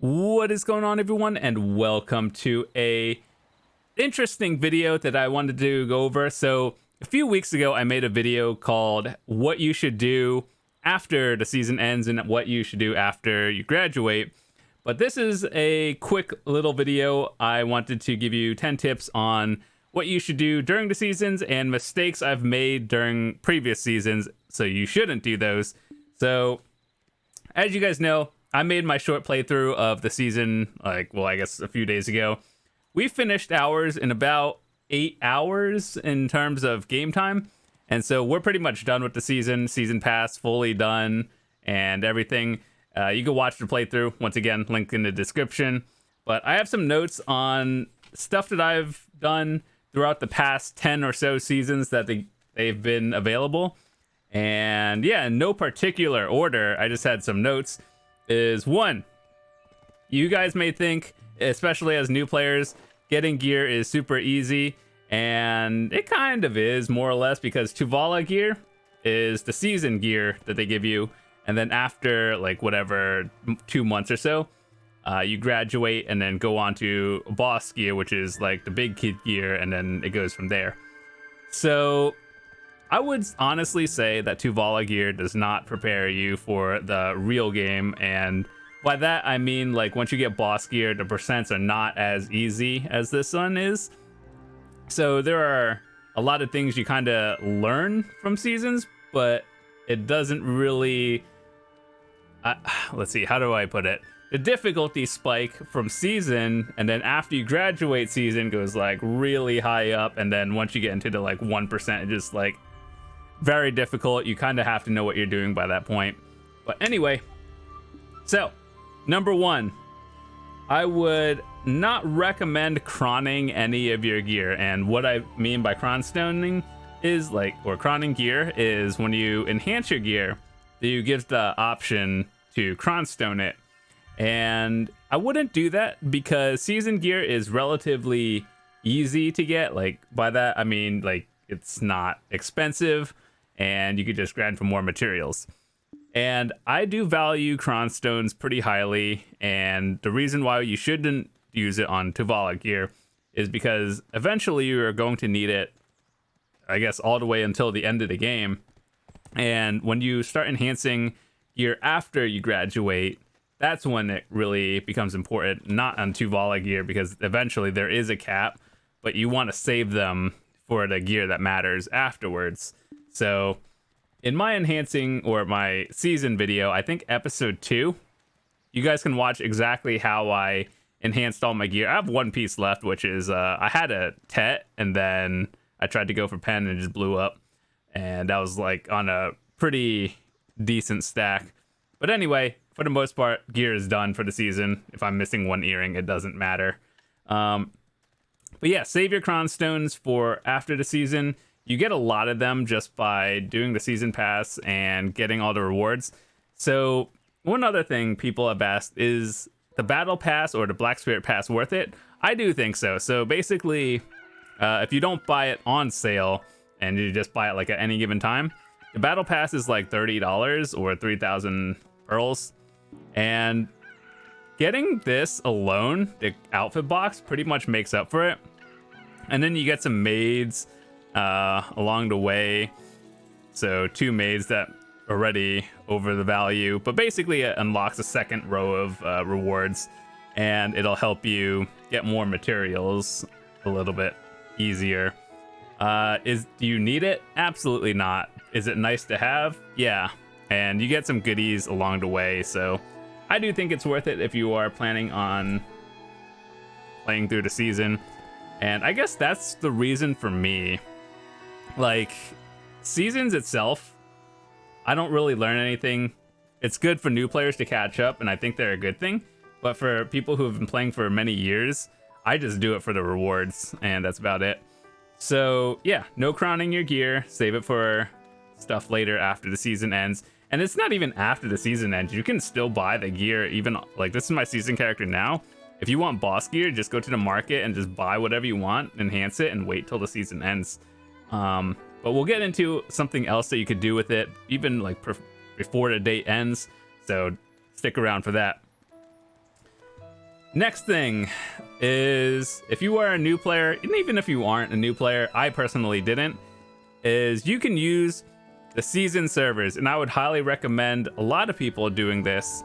What is going on, everyone, and welcome to a interesting video that I wanted to go over. So a few weeks ago I made a video called what you should do after the season ends and what you should do after you graduate. But this is a quick little video. I wanted to give you 10 tips on what you should do during the seasons and mistakes I've made during previous seasons, so you shouldn't do those. So as you guys know, I made my short playthrough of the season, I guess a few days ago. We finished ours in about 8 hours in terms of game time. And so we're pretty much done with the season pass, fully done, and everything. You can watch the playthrough, once again, link in the description. But I have some notes on stuff that I've done throughout the past 10 or so seasons that they've been available. And yeah, in no particular order, I just had some notes. Is one, you guys may think, especially as new players, getting gear is super easy, and it kind of is, more or less, because Tuvala gear is the season gear that they give you, and then after like whatever 2 months or so, you graduate and then go on to boss gear, which is like the big kid gear, and then it goes from there. So I would honestly say that Tuvala gear does not prepare you for the real game, and by that I mean, like, once you get boss gear, the percents are not as easy as this one is. So there are a lot of things you kind of learn from seasons, but it doesn't really let's see, how do I put it? The difficulty spike from season, and then after you graduate, season goes like really high up, and then once you get into the like 1%, it just like very difficult. You kind of have to know what you're doing by that point. But anyway, so number one, I would not recommend cronning any of your gear. And what I mean by cronstoning is or cronning gear is when you enhance your gear, you give the option to cronstone it. And I wouldn't do that because season gear is relatively easy to get. Like, by that I mean, like, it's not expensive and you could just grind for more materials. And I do value cronstones pretty highly, and the reason why you shouldn't use it on Tuvala gear is because eventually you are going to need it, I guess, all the way until the end of the game. And when you start enhancing gear after you graduate, that's when it really becomes important, not on Tuvala gear, because eventually there is a cap, but you want to save them for the gear that matters afterwards. So in my enhancing or my season video, I think episode 2, you guys can watch exactly how I enhanced all my gear. I have one piece left, which is I had a Tet, and then I tried to go for pen and it just blew up, and that was like on a pretty decent stack. But anyway, for the most part, gear is done for the season. If I'm missing one earring, it doesn't matter. But yeah, save your cronstones for after the season. You get a lot of them just by doing the season pass and getting all the rewards. So one other thing people have asked, is the battle pass or the Black Spirit pass worth it? I do think so. So basically, if you don't buy it on sale and you just buy it like at any given time, the battle pass is like $30 or 3,000 pearls. And getting this alone, the outfit box, pretty much makes up for it. And then you get some maids along the way. So 2 maids that are already over the value, but basically it unlocks a second row of rewards, and it'll help you get more materials a little bit easier. Do you need it? Absolutely not. Is it nice to have? Yeah. And you get some goodies along the way, so I do think it's worth it if you are planning on playing through the season. And I guess that's the reason for me. Like, seasons itself, I don't really learn anything. It's good for new players to catch up, and I think they're a good thing. But for people who have been playing for many years, I just do it for the rewards, and that's about it. So yeah, no crowning your gear. Save it for stuff later after the season ends. And it's not even after the season ends. You can still buy the gear, even like this is my season character now. If you want boss gear, just go to the market and just buy whatever you want, enhance it, and wait till the season ends. But we'll get into something else that you could do with it, even like before the date ends. So stick around for that. Next thing is, if you are a new player, and even if you aren't a new player, I personally didn't, is you can use the season servers, and I would highly recommend a lot of people doing this,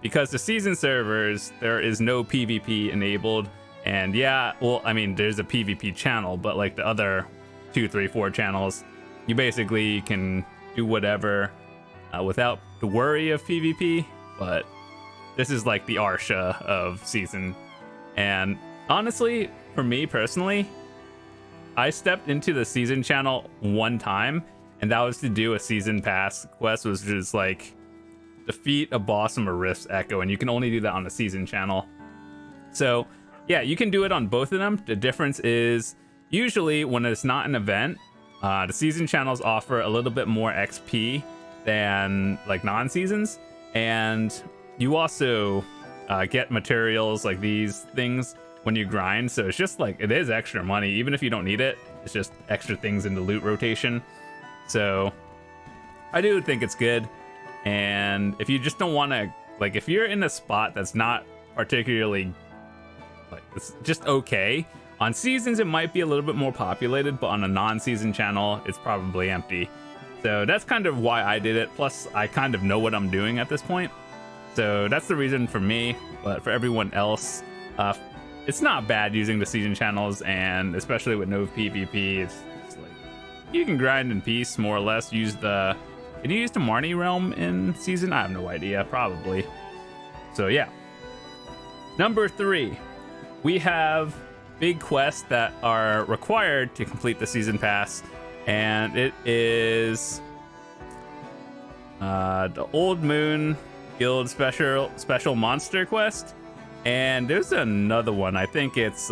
because the season servers, there is no PvP enabled, and yeah, well, I mean, there's a PvP channel, but like the other 2, 3, 4 channels, you basically can do whatever without the worry of PvP, but this is like the Arsha of season. And honestly, for me personally, I stepped into the season channel one time, and that was to do a season pass quest, was just like defeat a boss from a Rift's Echo, and you can only do that on the season channel. So yeah, you can do it on both of them. The difference is usually when it's not an event, the season channels offer a little bit more XP than like non-seasons, and you also get materials like these things when you grind, so it's just like, it is extra money even if you don't need it. It's just extra things in the loot rotation. So I do think it's good. And if you just don't want to, like, if you're in a spot that's not particularly, like, it's just okay, on seasons it might be a little bit more populated, but on a non-season channel it's probably empty. So that's kind of why I did it. Plus I kind of know what I'm doing at this point, so that's the reason for me. But for everyone else, it's not bad using the season channels, and especially with no PvP, it's like you can grind in peace more or less. Use the, can you use the Marnie realm in season? I have no idea, probably. So yeah. Number 3, we have big quests that are required to complete the season pass, and it is the Old Moon Guild special monster quest, and there's another one. I think it's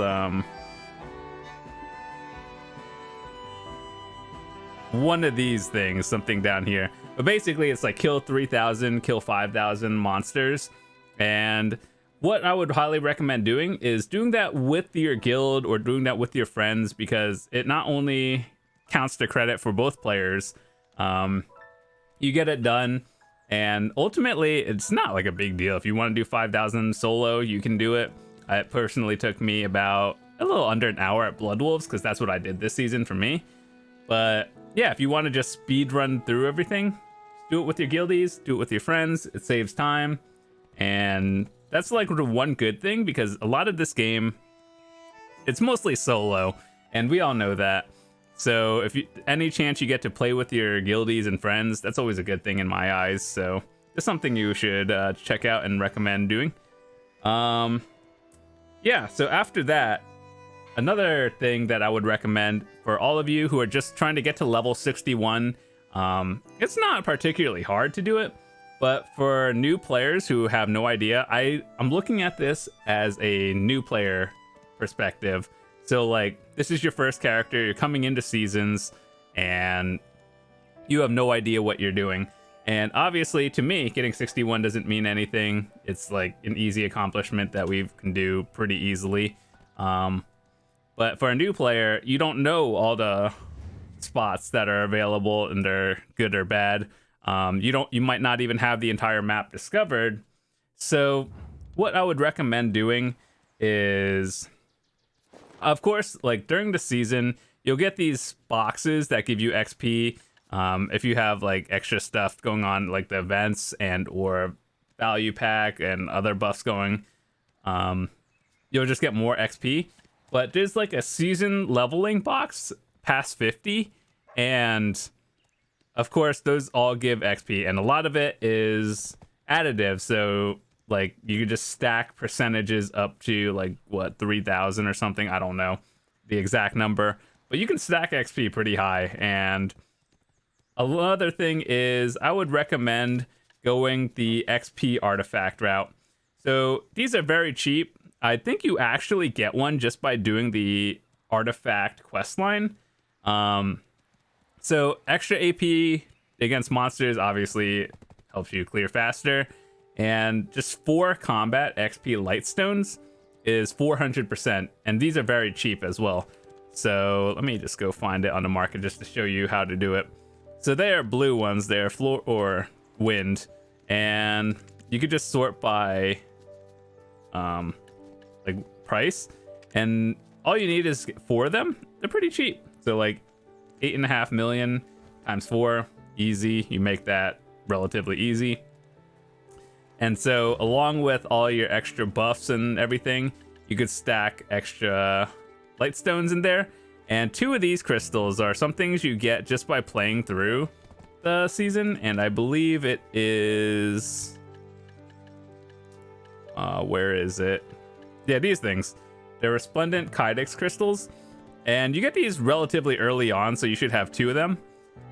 one of these things, something down here. But basically it's like kill 3,000, kill 5,000 monsters. And what I would highly recommend doing is doing that with your guild or doing that with your friends, because it not only counts the credit for both players, you get it done, and ultimately it's not like a big deal. If you want to do 5,000 solo, you can do it. It personally took me about a little under an hour at Blood Wolves, because that's what I did this season for me. But yeah, if you want to just speed run through everything, do it with your guildies, do it with your friends. It saves time, and that's like the one good thing, because a lot of this game, it's mostly solo, and we all know that. So if you, any chance you get to play with your guildies and friends, that's always a good thing in my eyes. So it's something you should check out and recommend doing. Yeah, so after that, another thing that I would recommend for all of you who are just trying to get to level 61, it's not particularly hard to do it, but for new players who have no idea, I'm looking at this as a new player perspective. So like, this is your first character, you're coming into seasons, and you have no idea what you're doing. And obviously, to me, getting 61 doesn't mean anything. It's like an easy accomplishment that we can do pretty easily. But for a new player, you don't know all the spots that are available, and they're good or bad. You might not even have the entire map discovered. So what I would recommend doing is, of course, like during the season, you'll get these boxes that give you XP. If you have like extra stuff going on, like the events and or value pack and other buffs going, you'll just get more XP. But there's like a season leveling box past 50, and of course those all give XP, and a lot of it is additive. So like you can just stack percentages up to like what, 3,000 or something. I don't know the exact number, but you can stack XP pretty high. And another thing is, I would recommend going the XP artifact route. So these are very cheap. I think you actually get one just by doing the artifact questline. So extra AP against monsters obviously helps you clear faster. And just 4 combat XP Lightstones is 400%. And these are very cheap as well. So let me just go find it on the market just to show you how to do it. So they are blue ones. They're floor or wind. And you could just sort by like price, and all you need is 4 of them. They're pretty cheap. So like 8.5 million times 4, easy. You make that relatively easy. And so along with all your extra buffs and everything, you could stack extra Lightstones in there. And 2 of these crystals are some things you get just by playing through the season. And I believe it is... where is it? Yeah, these things. They're resplendent Kydex crystals. And you get these relatively early on, so you should have 2 of them.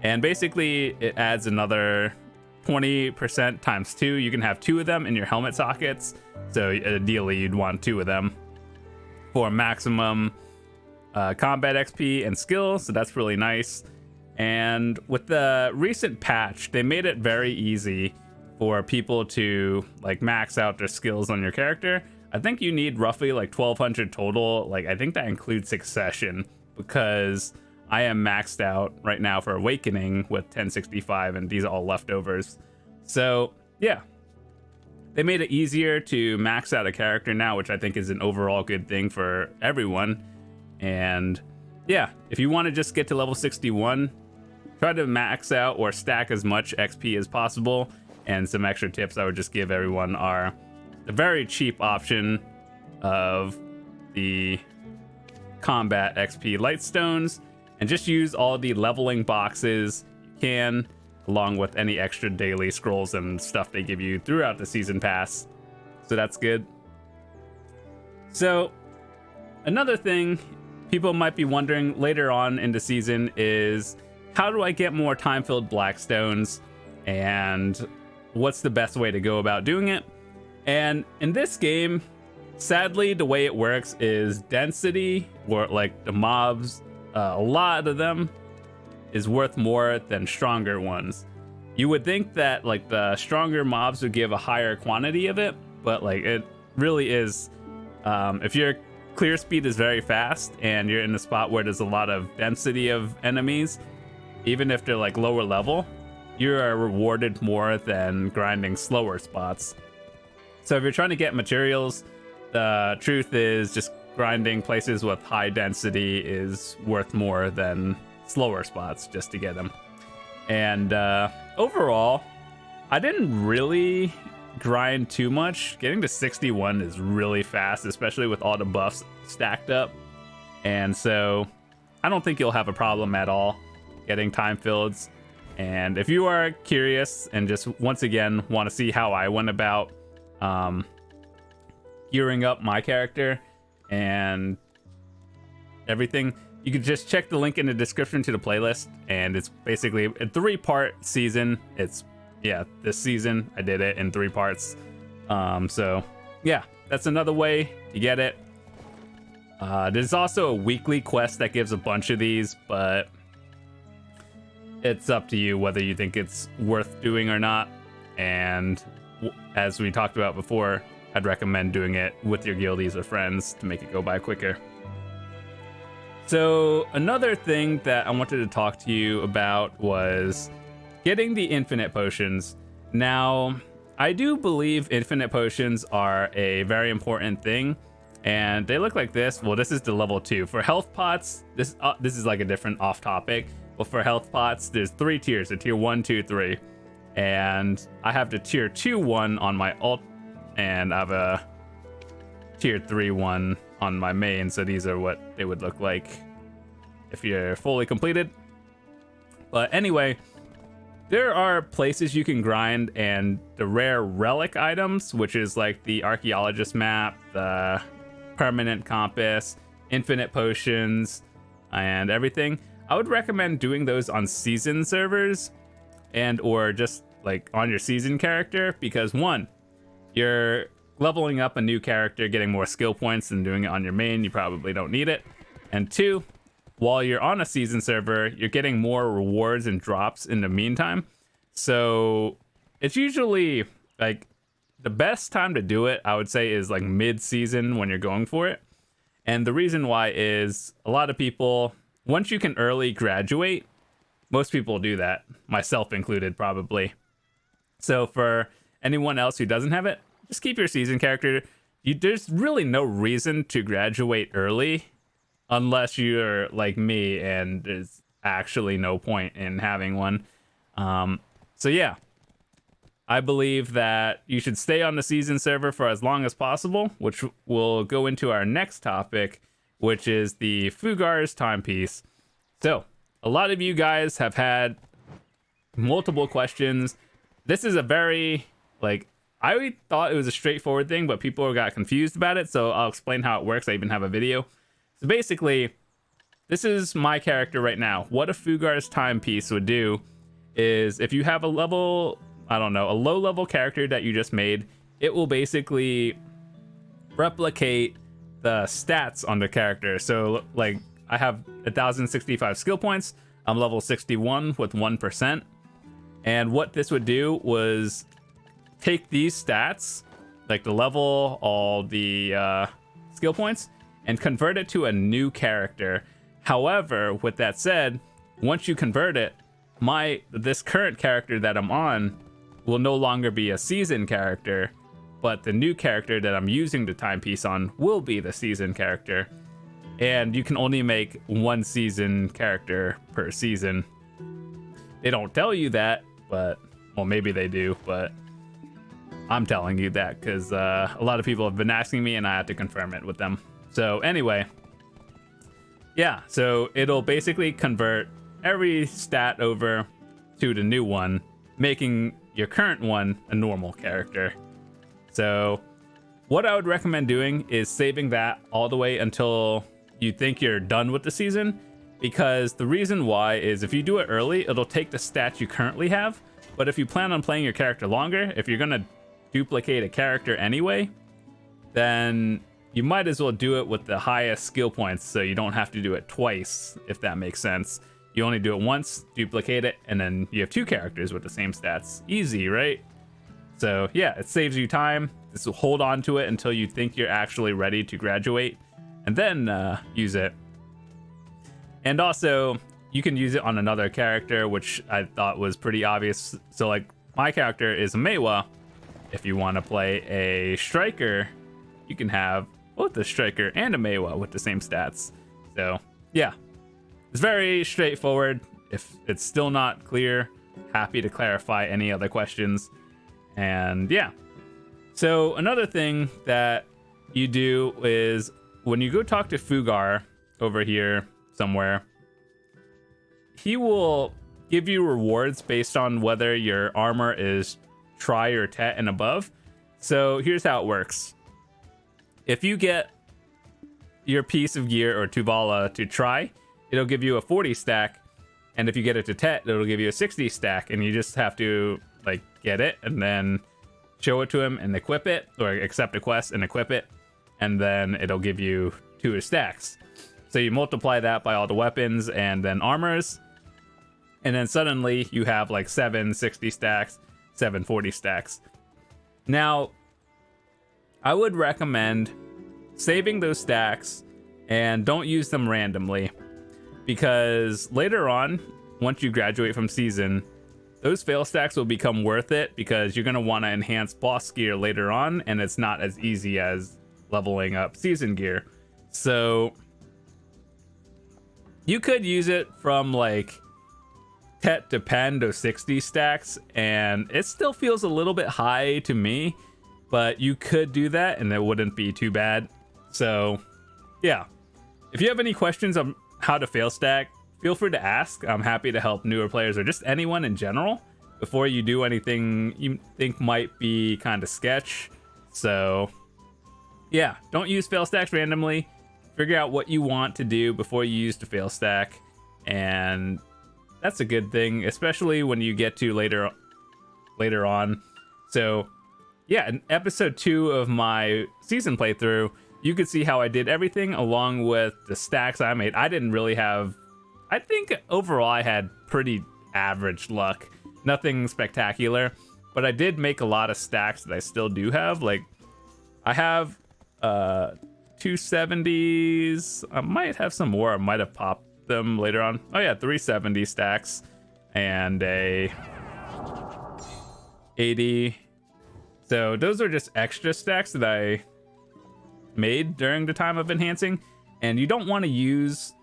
And basically, it adds another 20% times 2. You can have 2 of them in your helmet sockets. So ideally, you'd want 2 of them for maximum combat XP and skill. So that's really nice. And with the recent patch, they made it very easy for people to like max out their skills on your character. I think you need roughly like 1200 total. Like I think that includes Succession, because I am maxed out right now for Awakening with 1065, and these are all leftovers. So yeah, they made it easier to max out a character now, which I think is an overall good thing for everyone. And yeah, if you want to just get to level 61, try to max out or stack as much XP as possible. And some extra tips I would just give everyone are the very cheap option of the combat XP Lightstones, and just use all the leveling boxes you can, along with any extra daily scrolls and stuff they give you throughout the season pass. So that's good. So another thing people might be wondering later on in the season is, how do I get more time-filled Blackstones, and what's the best way to go about doing it? And in this game, sadly, the way it works is density, or like the mobs, a lot of them is worth more than stronger ones. You would think that like the stronger mobs would give a higher quantity of it, but like it really is, if your clear speed is very fast and you're in a spot where there's a lot of density of enemies, even if they're like lower level, you are rewarded more than grinding slower spots. So if you're trying to get materials, the truth is just grinding places with high density is worth more than slower spots just to get them. And overall, I didn't really grind too much. Getting to 61 is really fast, especially with all the buffs stacked up. And so I don't think you'll have a problem at all getting time filleds. And if you are curious and just once again want to see how I went about gearing up my character and everything, you can just check the link in the description to the playlist. And it's basically a 3-part season. It's, yeah, this season I did it in 3 parts. So yeah, that's another way to get it. There's also a weekly quest that gives a bunch of these, but it's up to you whether you think it's worth doing or not. And as we talked about before, I'd recommend doing it with your guildies or friends to make it go by quicker. So another thing that I wanted to talk to you about was getting the infinite potions. Now, I do believe infinite potions are a very important thing, and they look like this. Well, this is the level 2. For health pots, this is like a different off topic. But for health pots, there's 3 tiers, a tier 1, 2, 3. And I have the tier 2 one on my alt, and I have a tier 3 one on my main. So these are what they would look like if you're fully completed. But anyway, there are places you can grind, and the rare relic items, which is like the archaeologist map, the permanent compass, infinite potions, and everything. I would recommend doing those on season servers and or just like on your season character, because 1, you're leveling up a new character, getting more skill points than doing it on your main. You probably don't need it. And 2, while you're on a season server, you're getting more rewards and drops in the meantime. So it's usually like the best time to do it, I would say, is like mid-season when you're going for it. And the reason why is a lot of people, once you can early graduate, most people do that, myself included probably. So for anyone else who doesn't have it, just keep your season character. there's really no reason to graduate early unless you're like me and there's actually no point in having one. So yeah, I believe that you should stay on the season server for as long as possible, which will go into our next topic, which is the Fugar's Timepiece. So a lot of you guys have had multiple questions. This is a very, like, I thought it was a straightforward thing, but people got confused about it, so I'll explain how it works. I even have a video. So basically, this is my character right now. What a Fugar's Timepiece would do is if you have a level, I don't know, a low level character that you just made, it will basically replicate the stats on the character. So like I have 1,065 skill points. I'm level 61 with 1%. And what this would do was take these stats, like the level, all the skill points, and convert it to a new character. However, with that said, once you convert it, this current character that I'm on will no longer be a season character, but the new character that I'm using the timepiece on will be the season character. And you can only make one season character per season. They don't tell you that, but, well, maybe they do, but I'm telling you that because a lot of people have been asking me and I had to confirm it with them. So anyway, yeah, so it'll basically convert every stat over to the new one, making your current one a normal character. So what I would recommend doing is saving that all the way until you think you're done with the season, because the reason why is if you do it early, it'll take the stats you currently have. But if you plan on playing your character longer, if you're gonna duplicate a character anyway, then you might as well do it with the highest skill points so you don't have to do it twice, if that makes sense. You only do it once, duplicate it, and then you have two characters with the same stats. Easy, right? So yeah, it saves you time. Just hold on to it until you think you're actually ready to graduate, and then use it. And also, you can use it on another character, which I thought was pretty obvious. So like, my character is a Meiwa. If you want to play a striker, you can have both a striker and a Meiwa with the same stats. So yeah, it's very straightforward. If it's still not clear, happy to clarify any other questions. And yeah, so another thing that you do is when you go talk to Fugar over here somewhere, he will give you rewards based on whether your armor is Tri or Tet and above. So here's how it works. If you get your piece of gear or Tuvala to Tri, it'll give you a 40 stack. And if you get it to Tet, it'll give you a 60 stack. And you just have to like get it and then show it to him and equip it, or accept a quest and equip it. And then it'll give you 2 stacks. So you multiply that by all the weapons and then armors. And then suddenly you have like 7 60 stacks, 7 40 stacks. Now, I would recommend saving those stacks and don't use them randomly, because later on, once you graduate from season, those fail stacks will become worth it because you're going to want to enhance boss gear later on, and it's not as easy as leveling up season gear. So you could use it from like Tet to Pen to 60 stacks, and it still feels a little bit high to me, but you could do that and it wouldn't be too bad. So yeah, if you have any questions on how to fail stack, feel free to ask. I'm happy to help newer players or just anyone in general before you do anything you think might be kind of sketch. So yeah, don't use fail stacks randomly. Figure out what you want to do before you use the fail stack, and that's a good thing, especially when you get to later on. So yeah, in episode 2 of my season playthrough, you could see how I did everything along with the stacks I made. I didn't really have, I think overall I had pretty average luck, nothing spectacular, but I did make a lot of stacks that I still do have. Like I have 270s, I might have some more, I might have popped them later on. Oh yeah, 370 stacks and a 80. So those are just extra stacks that I made during the time of enhancing, and you don't want to use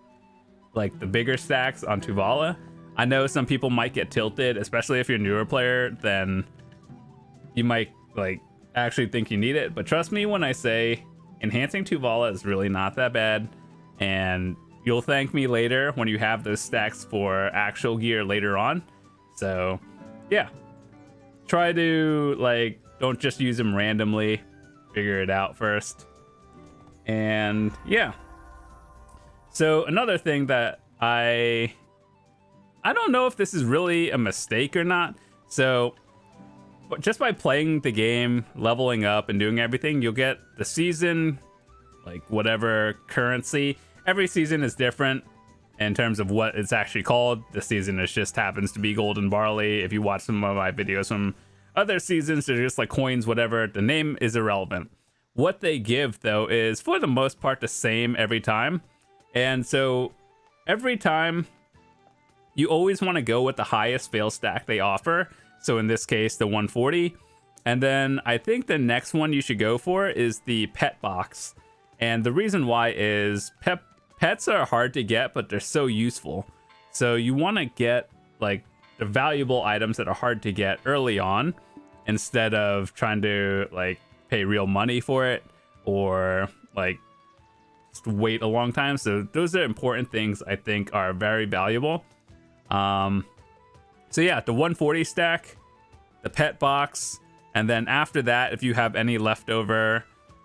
like the bigger stacks on Tuvala. I know some people might get tilted, especially if you're a newer player, then you might like actually think you need it. But trust me when I say enhancing Tuvala is really not that bad, and you'll thank me later when you have those stacks for actual gear later on. So yeah, try to like don't just use them randomly, figure it out first. And yeah, so another thing that I don't know if this is really a mistake or not. So just by playing the game, leveling up and doing everything, you'll get the season, like whatever currency. Every season is different in terms of what it's actually called. This season is just happens to be golden barley. If you watch some of my videos from other seasons, they're just like coins, whatever. The name is irrelevant. What they give though is for the most part the same every time. And so every time you always want to go with the highest fail stack they offer. So in this case, the 140. And then I think the next one you should go for is the pet box. And the reason why is pets are hard to get, but they're so useful. So you want to get like the valuable items that are hard to get early on instead of trying to like pay real money for it or like just wait a long time. So those are important things I think are very valuable. So yeah, the 140 stack, the pet box, and then after that, if you have any leftover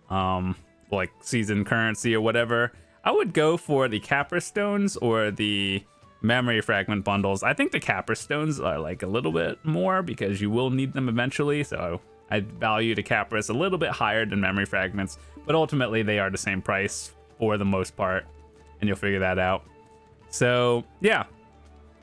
like season currency or whatever, I would go for the Capra stones or the memory fragment bundles. I think the Capra stones are like a little bit more because you will need them eventually, so I value the Capras a little bit higher than memory fragments, but ultimately they are the same price for the most part, and you'll figure that out. So yeah,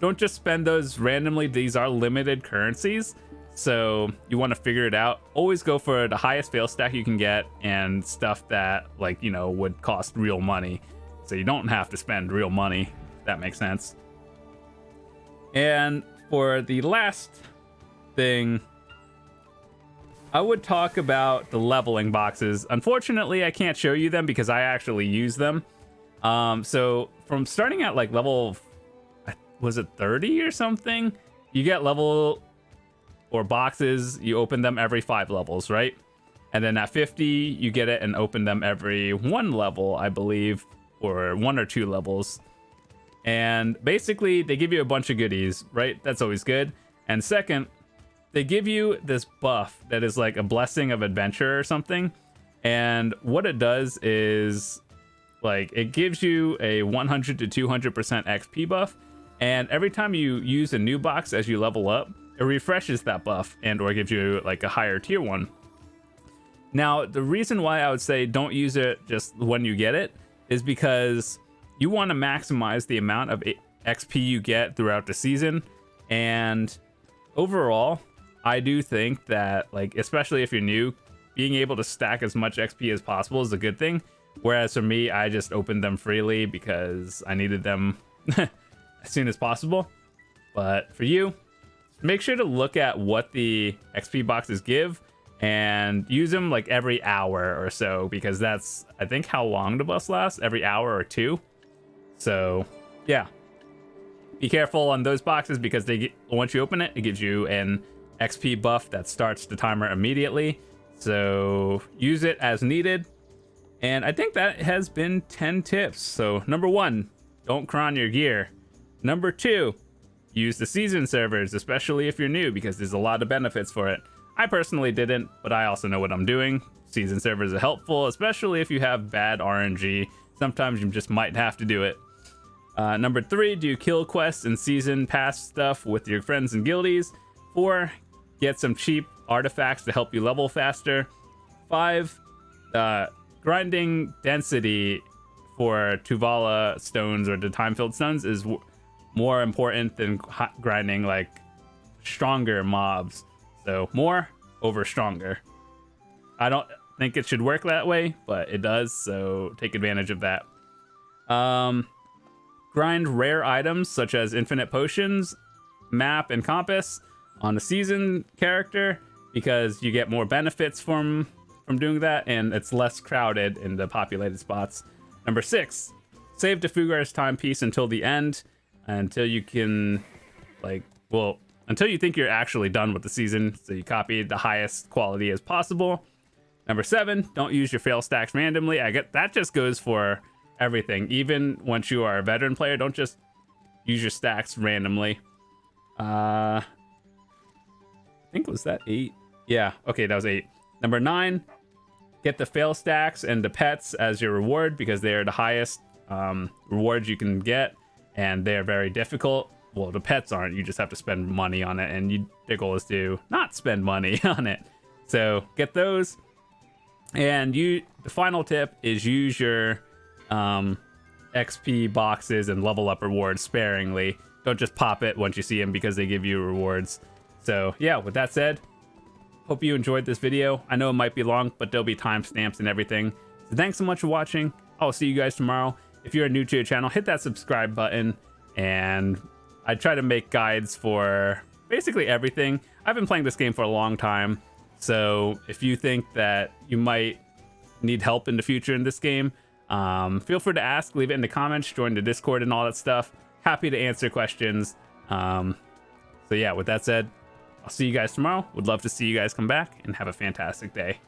don't just spend those randomly. These are limited currencies, so you want to figure it out. Always go for the highest fail stack you can get and stuff that like, you know, would cost real money, so you don't have to spend real money, if that makes sense. And for the last thing, I would talk about the leveling boxes. Unfortunately, I can't show you them because I actually use them. So from starting at like level, was it 30 or something? You get level or boxes, you open them every 5 levels, right? And then at 50, you get it and open them every 1 level, I believe, or 1 or 2 levels. And basically, they give you a bunch of goodies, right? That's always good. And second, they give you this buff that is like a blessing of adventure or something. And what it does is like it gives you a 100 to 200% XP buff. And every time you use a new box as you level up, it refreshes that buff and or gives you like a higher tier one. Now, the reason why I would say don't use it just when you get it is because you want to maximize the amount of XP you get throughout the season. And overall, I do think that, like, especially if you're new, being able to stack as much XP as possible is a good thing. Whereas for me, I just opened them freely because I needed them as soon as possible. But for you, make sure to look at what the XP boxes give and use them like every hour or so, because that's, I think, how long the bus lasts, every hour or 2. So yeah, be careful on those boxes because once you open it, it gives you an XP buff that starts the timer immediately. So use it as needed. And I think that has been 10 tips. So number 1, don't cron your gear. Number 2, use the season servers, especially if you're new, because there's a lot of benefits for it. I personally didn't, but I also know what I'm doing. Season servers are helpful, especially if you have bad RNG. Sometimes you just might have to do it. Number 3, do kill quests and season pass stuff with your friends and guildies. 4, get some cheap artifacts to help you level faster. 5, grinding density for Tuvala stones or the time-filled stones is more important than grinding like stronger mobs. So more over stronger. I don't think it should work that way, but it does, so take advantage of that. Grind rare items such as infinite potions, map, and compass on a season character because you get more benefits from from doing that, and it's less crowded in the populated spots. Number 6, save Defugar's timepiece until the end, until you can, until you think you're actually done with the season, so you copy the highest quality as possible. Number 7, don't use your fail stacks randomly. I get that just goes for everything. Even once you are a veteran player, don't just use your stacks randomly. I think, was that 8? Yeah, okay, that was 8. Number 9, get the fail stacks and the pets as your reward, because they are the highest rewards you can get, and they are very difficult. Well, the pets aren't. You just have to spend money on it, and their goal is to not spend money on it. So get those. And the final tip is use your XP boxes and level up rewards sparingly. Don't just pop it once you see them because they give you rewards. So yeah, with that said, hope you enjoyed this video. I know it might be long, but there'll be timestamps and everything. So thanks so much for watching. I'll see you guys tomorrow. If you're new to the channel, hit that subscribe button, and I try to make guides for basically everything. I've been playing this game for a long time, so if you think that you might need help in the future in this game, feel free to ask, leave it in the comments, join the Discord and all that stuff. Happy to answer questions. So yeah, with that said, I'll see you guys tomorrow. Would love to see you guys come back, and have a fantastic day.